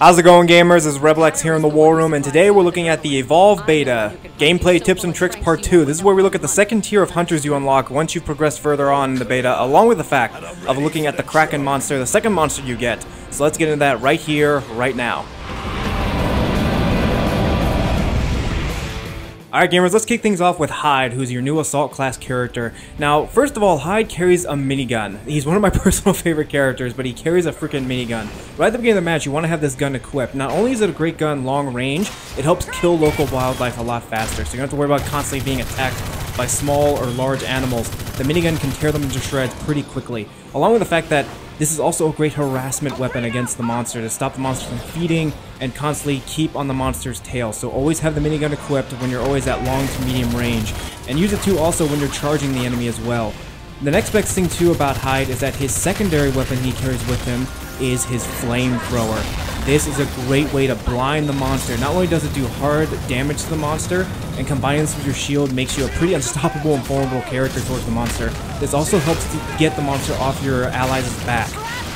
How's it going, gamers? It's RebelX here in the War Room, and today we're looking at the Evolve Beta, Gameplay Tips and Tricks Part 2. This is where we look at the second tier of hunters you unlock once you've progressed further on in the beta, along with the fact of looking at the Kraken monster, the second monster you get. So let's get into that right here, right now. Alright gamers, let's kick things off with Hyde, who's your new Assault class character. Now, first of all, Hyde carries a minigun. He's one of my personal favorite characters, but he carries a freaking minigun. Right at the beginning of the match, you want to have this gun equipped. Not only is it a great gun long range, it helps kill local wildlife a lot faster, so you don't have to worry about constantly being attacked by small or large animals. The minigun can tear them into shreds pretty quickly, along with the fact that this is also a great harassment weapon against the monster to stop the monster from feeding and constantly keep on the monster's tail. So always have the minigun equipped when you're always at long to medium range, and use it too also when you're charging the enemy as well. The next best thing too about Hyde is that his secondary weapon he carries with him is his flamethrower. This is a great way to blind the monster. Not only does it do hard damage to the monster, and combining this with your shield makes you a pretty unstoppable and vulnerable character towards the monster, this also helps to get the monster off your allies' back.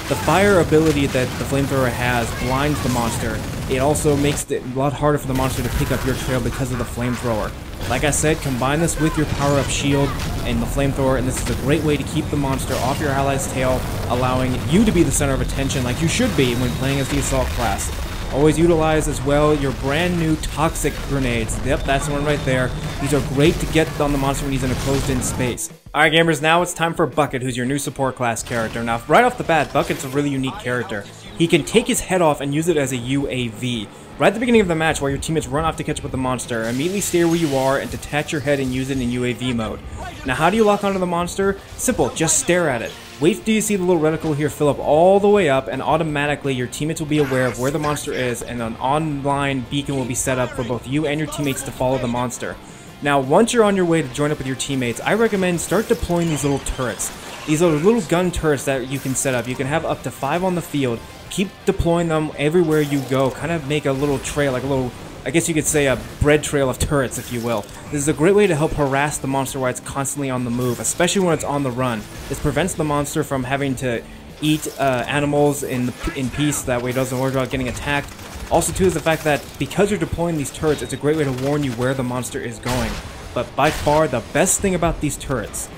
The fire ability that the flamethrower has blinds the monster. It also makes it a lot harder for the monster to pick up your trail because of the flamethrower. Like I said, combine this with your power-up shield and the flamethrower, and this is a great way to keep the monster off your ally's tail, allowing you to be the center of attention like you should be when playing as the Assault class. Always utilize as well your brand new toxic grenades. Yep, that's the one right there. These are great to get on the monster when he's in a closed-in space. Alright gamers, now it's time for Bucket, who's your new support class character. Now, right off the bat, Bucket's a really unique character. He can take his head off and use it as a UAV. Right at the beginning of the match, while your teammates run off to catch up with the monster, immediately stay where you are and detach your head and use it in UAV mode. Now, how do you lock onto the monster? Simple, just stare at it. Wait till you see the little reticle here fill up all the way up, and automatically your teammates will be aware of where the monster is, and an online beacon will be set up for both you and your teammates to follow the monster. Now, once you're on your way to join up with your teammates, I recommend start deploying these little turrets. These are little gun turrets that you can set up. You can have up to 5 on the field. Keep deploying them everywhere you go. Kind of make a little trail, like a little, I guess you could say a bread trail of turrets, if you will. This is a great way to help harass the monster while it's constantly on the move, especially when it's on the run. This prevents the monster from having to eat animals in peace, that way it doesn't worry about getting attacked. Also too is the fact that because you're deploying these turrets, it's a great way to warn you where the monster is going. But by far, the best thing about these turrets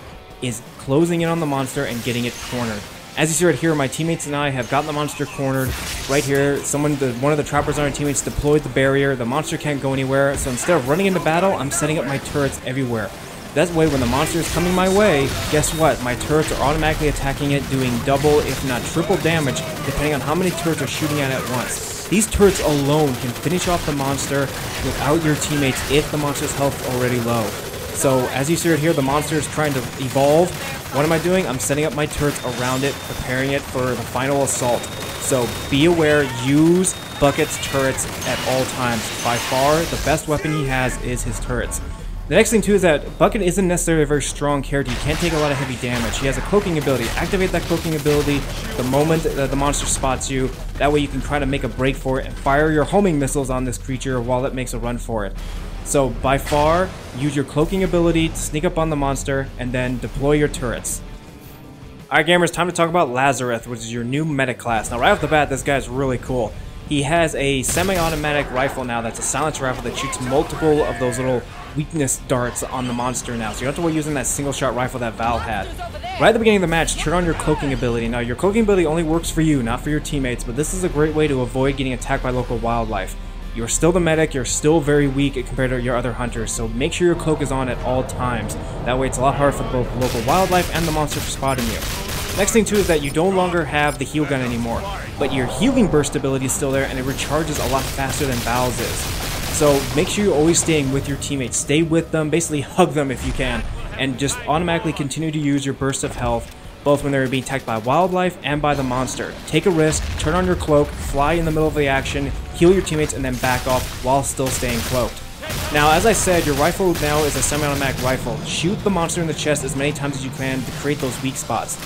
is closing in on the monster and getting it cornered. As you see right here, my teammates and I have gotten the monster cornered. Right here, one of the trappers on our teammates deployed the barrier. The monster can't go anywhere, so instead of running into battle, I'm setting up my turrets everywhere. That way, when the monster is coming my way, guess what? My turrets are automatically attacking it, doing double, if not triple damage, depending on how many turrets are shooting at it at once. These turrets alone can finish off the monster without your teammates if the monster's health is already low. So, as you see right here, the monster is trying to evolve. What am I doing? I'm setting up my turrets around it, preparing it for the final assault. So, be aware, use Bucket's turrets at all times. By far, the best weapon he has is his turrets. The next thing too is that Bucket isn't necessarily a very strong character. He can't take a lot of heavy damage. He has a cloaking ability. Activate that cloaking ability the moment the monster spots you. That way you can try to make a break for it and fire your homing missiles on this creature while it makes a run for it. So by far, use your cloaking ability to sneak up on the monster and then deploy your turrets. Alright gamers, time to talk about Lazarus, which is your new medic class. Now right off the bat, this guy's really cool. He has a semi-automatic rifle now that's a silenced rifle that shoots multiple of those little weakness darts on the monster now, so you don't have to worry using that single-shot rifle that Val had. Right at the beginning of the match, turn on your cloaking ability. Now, your cloaking ability only works for you, not for your teammates, but this is a great way to avoid getting attacked by local wildlife. You're still the medic, you're still very weak compared to your other hunters, so make sure your cloak is on at all times. That way it's a lot harder for both local wildlife and the monster for spotting you. Next thing too is that you no longer have the heal gun anymore, but your healing burst ability is still there and it recharges a lot faster than Val's is. So make sure you're always staying with your teammates. Stay with them, basically hug them if you can, and just automatically continue to use your burst of health, both when they're being attacked by wildlife and by the monster. Take a risk, turn on your cloak, fly in the middle of the action, heal your teammates, and then back off while still staying cloaked. Now, as I said, your rifle now is a semi-automatic rifle. Shoot the monster in the chest as many times as you can to create those weak spots.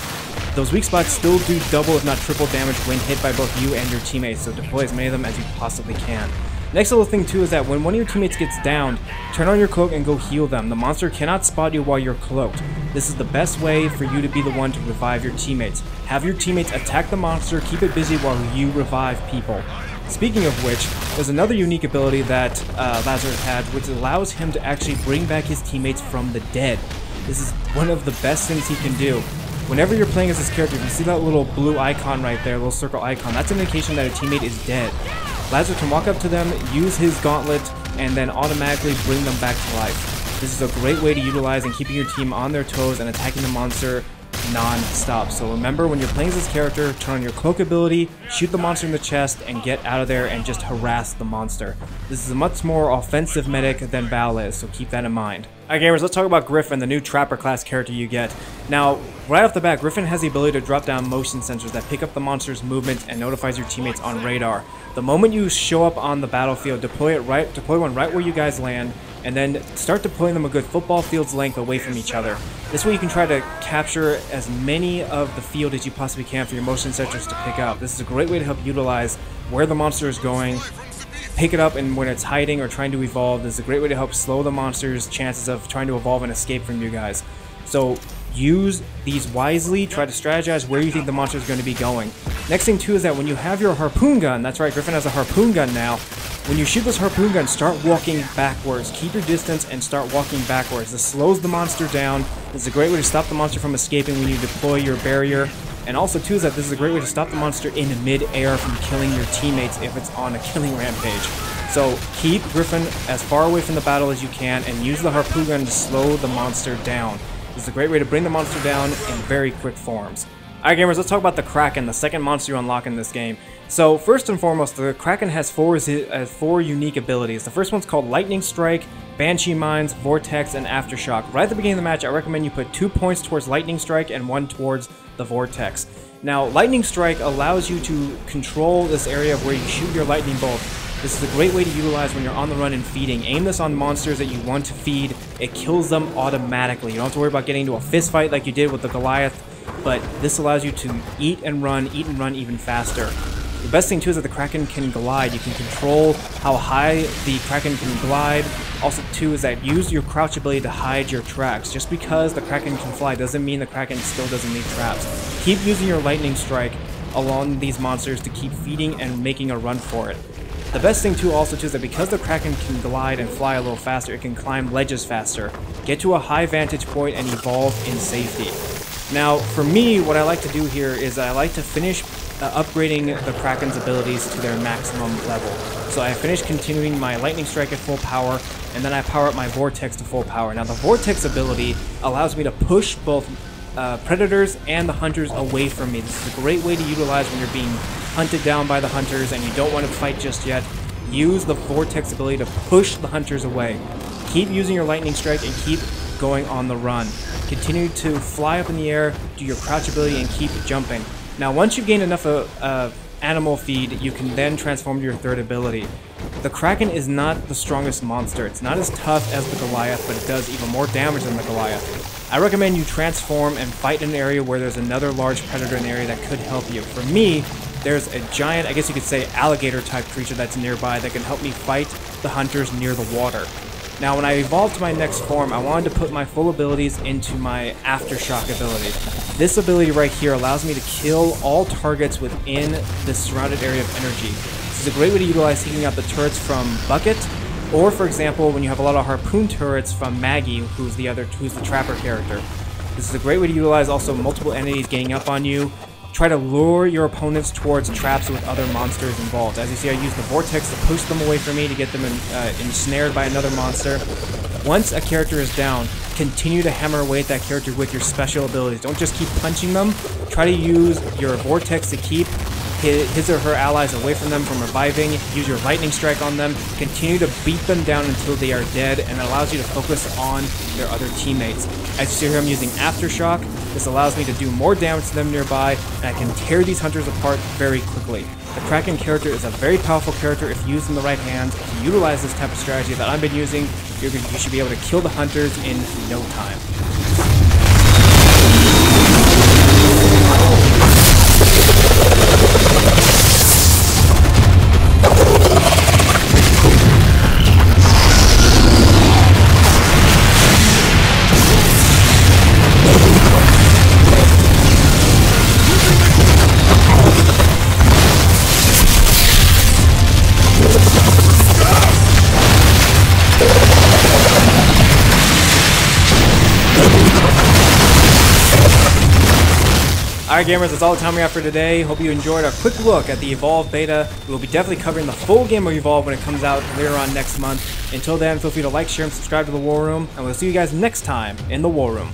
Those weak spots still do double if not triple damage when hit by both you and your teammates, so deploy as many of them as you possibly can. Next little thing too is that when one of your teammates gets downed, turn on your cloak and go heal them. The monster cannot spot you while you're cloaked. This is the best way for you to be the one to revive your teammates. Have your teammates attack the monster, keep it busy while you revive people. Speaking of which, there's another unique ability that Lazarus had, which allows him to actually bring back his teammates from the dead. This is one of the best things he can do. Whenever you're playing as this character, if you see that little blue icon right there, little circle icon, that's an indication that a teammate is dead. Lazarus can walk up to them, use his gauntlet, and then automatically bring them back to life. This is a great way to utilize in keeping your team on their toes and attacking the monster non-stop. So remember, when you're playing as this character, turn on your cloak ability, shoot the monster in the chest, and get out of there and just harass the monster. This is a much more offensive medic than Val is, so keep that in mind. Alright gamers, let's talk about Griffin, the new Trapper class character you get. Now, right off the bat, Griffin has the ability to drop down motion sensors that pick up the monster's movement and notifies your teammates on radar. The moment you show up on the battlefield, deploy one right where you guys land, and then start deploying them a good football field's length away from each other. This way you can try to capture as many of the field as you possibly can for your motion sensors to pick up. This is a great way to help utilize where the monster is going, pick it up, and when it's hiding or trying to evolve. This is a great way to help slow the monster's chances of trying to evolve and escape from you guys. So use these wisely, try to strategize where you think the monster is going to be going. Next thing too is that when you have your harpoon gun, that's right, Griffin has a harpoon gun now, when you shoot this harpoon gun, start walking backwards. Keep your distance and start walking backwards. This slows the monster down. This is a great way to stop the monster from escaping when you deploy your barrier. And also too is that this is a great way to stop the monster in mid-air from killing your teammates if it's on a killing rampage. So keep Griffin as far away from the battle as you can and use the harpoon gun to slow the monster down. This is a great way to bring the monster down in very quick forms. Alright gamers, let's talk about the Kraken, the second monster you unlock in this game. So first and foremost, the Kraken has four unique abilities. The first one's called Lightning Strike, Banshee Mines, Vortex, and Aftershock. Right at the beginning of the match, I recommend you put 2 points towards Lightning Strike and 1 towards the Vortex. Now, Lightning Strike allows you to control this area where you shoot your lightning bolt. This is a great way to utilize when you're on the run and feeding. Aim this on monsters that you want to feed. It kills them automatically. You don't have to worry about getting into a fist fight like you did with the Goliath, but this allows you to eat and run even faster. The best thing too is that the Kraken can glide. You can control how high the Kraken can glide. Also too is that use your crouch ability to hide your tracks. Just because the Kraken can fly doesn't mean the Kraken still doesn't need traps. Keep using your lightning strike along these monsters to keep feeding and making a run for it. The best thing too also too is that because the Kraken can glide and fly a little faster, it can climb ledges faster, get to a high vantage point, and evolve in safety. Now, for me, what I like to do here is I like to finish upgrading the Kraken's abilities to their maximum level. So I finish continuing my Lightning Strike at full power, and then I power up my Vortex to full power. Now, the Vortex ability allows me to push both predators and the hunters away from me. This is a great way to utilize when you're being hunted down by the hunters and you don't want to fight just yet. Use the Vortex ability to push the hunters away. Keep using your Lightning Strike and keep going on the run. Continue to fly up in the air, do your crouch ability, and keep jumping. Now, once you've gained enough animal feed, you can then transform to your third ability. The Kraken is not the strongest monster. It's not as tough as the Goliath, but it does even more damage than the Goliath. I recommend you transform and fight in an area where there's another large predator in the area that could help you. For me, there's a giant, I guess you could say, alligator-type creature that's nearby that can help me fight the hunters near the water. Now, when I evolved to my next form, I wanted to put my full abilities into my Aftershock ability. This ability right here allows me to kill all targets within this surrounded area of energy. This is a great way to utilize taking out the turrets from Bucket, or for example, when you have a lot of harpoon turrets from Maggie, who's the Trapper character. This is a great way to utilize also multiple entities ganging up on you. Try to lure your opponents towards traps with other monsters involved. As you see, I use the Vortex to push them away from me to get them ensnared by another monster. Once a character is down, continue to hammer away at that character with your special abilities. Don't just keep punching them. Try to use your Vortex to keep his or her allies away from them from reviving. Use your Lightning Strike on them. Continue to beat them down until they are dead, and it allows you to focus on their other teammates. As you see here, I'm using Aftershock. This allows me to do more damage to them nearby, and I can tear these hunters apart very quickly. The Kraken character is a very powerful character if used in the right hands. If you utilize this type of strategy that I've been using, you should be able to kill the hunters in no time. Alright gamers, that's all the time we have for today. Hope you enjoyed a quick look at the Evolve beta. We'll be definitely covering the full game of Evolve when it comes out later on next month. Until then, feel free to like, share, and subscribe to the War Room, and we'll see you guys next time in the War Room.